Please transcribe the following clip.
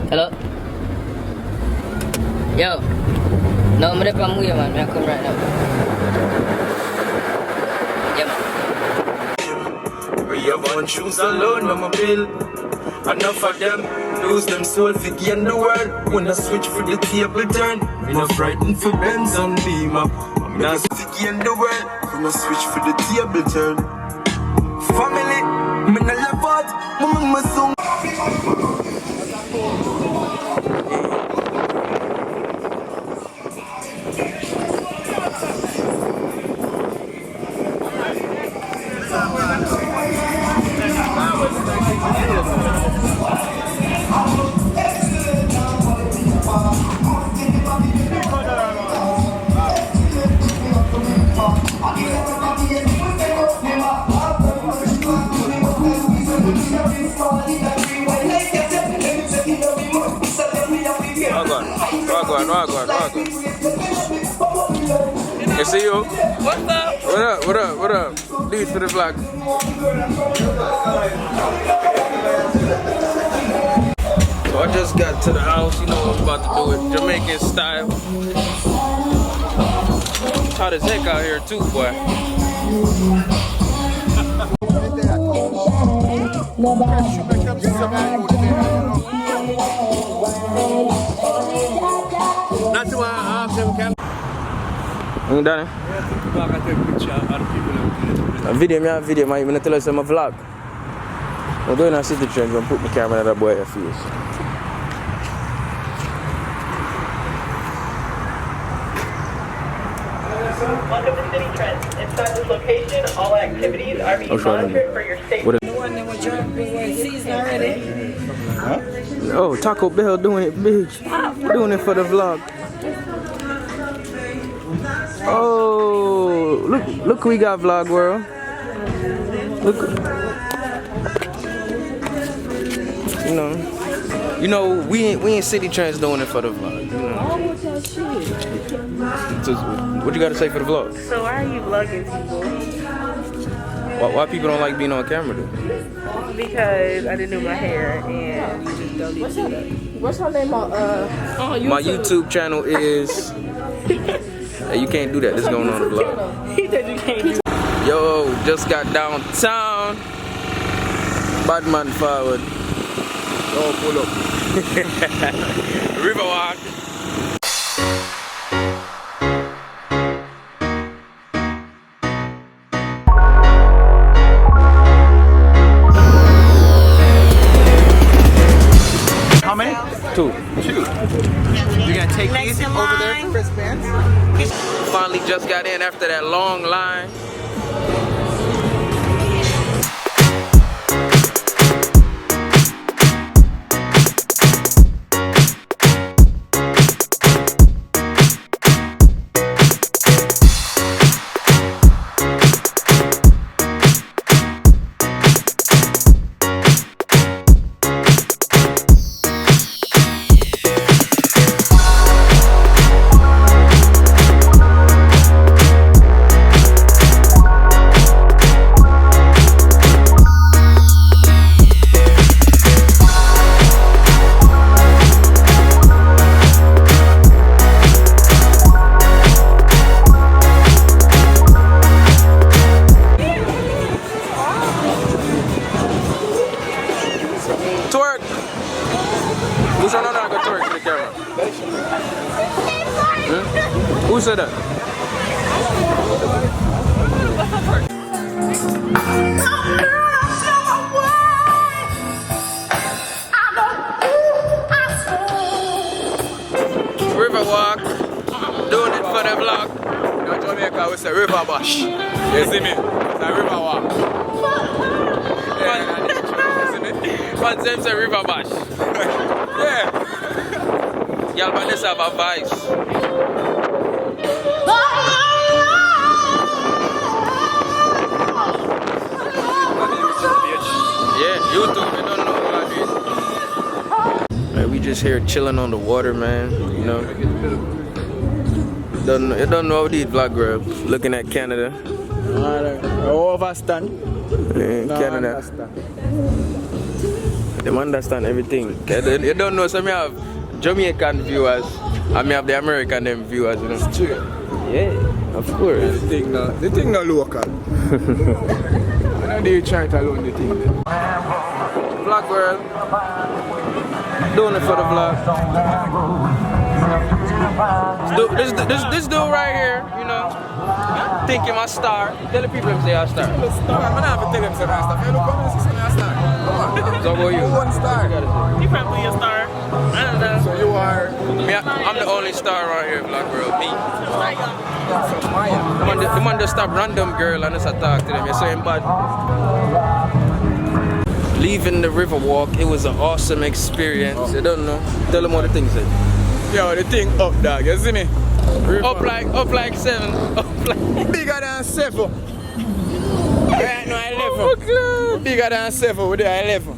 Hello? Yo. No, I'm gonna come here, man. I'm come right now. Yeah, man. We have one shoes alone on my bill. Enough of them lose them soul for gain the world. When I switch for the table turn, me not frightened for Benz and Beamer. I'm not to gain the world. When I switch for the table turn. Family, me not love out. My song. Wagwan. You see you? What's up? What up? Do it for the vlog. So I just got to the house, you know what I'm about to do it. Jamaican style. It's hot as heck out here too, boy. Not to you done? Video, man. I'm gonna tell us I'm a vlog. I'm doing a city trend, I'm gonna put my camera in that boy's face. Welcome to City Trends. Inside this location, all activities are being monitored for your safety. The one that was season already. Huh? Oh, Taco Bell doing it big. Doing it for the vlog. Oh, look who we got, Vlog World. Look. You know, we ain't City Trends doing it for the vlog. You know. So, what you got to say for the vlog? So why are you vlogging people? Why people don't like being on camera, though? Because I didn't do my hair and you just don't need to do that. What's her name on YouTube? My YouTube channel is... Hey, you can't do that. This is going on the vlog. He said you can't do that. Yo, just got downtown. Badman forward. Oh, pull up. Riverwalk. How many? Two. You're gonna take these over there for wristbands? Finally just got in after that long line. Twerk! Who's on that? Go twerk to the camera. Hmm? Who said that? Riverwalk, doing it for the vlog. You know, Jamaica, we say river bash. You see me? It's a river walk. One time say river bash. Yeah. Y'all want this have a vibes. Yeah, YouTube, you don't know what it is. Man, we just here chilling on the water, man. You know. You don't know these vlog girls looking at Canada. I overstand. Yeah, No, Canada. I understand. Them understand everything. Okay? They don't know, so me have Jamaican viewers and me have the American them viewers, you know. It's true. Yeah, of course. The thing not local. When I do try to learn the thing then. Vlog world. Doing it for the vlog. This dude right here, you know, think him a star. Tell the people him say a star. I'm gonna have to tell them say star. Hey, look, come and see a star. Come on. So about you? One star. You probably a star. I don't know. So you are I'm the only star around here, Vlog world. Me. from Maya. The man just stop random girl and just talk to them. You're saying bad. Leaving the river walk, it was an awesome experience. You don't know. Tell them all the things. Yo, the thing up, dog. You see me? Up like 7. Up like Bigger than 7. Right now 11. Bigger than 7 with the 11.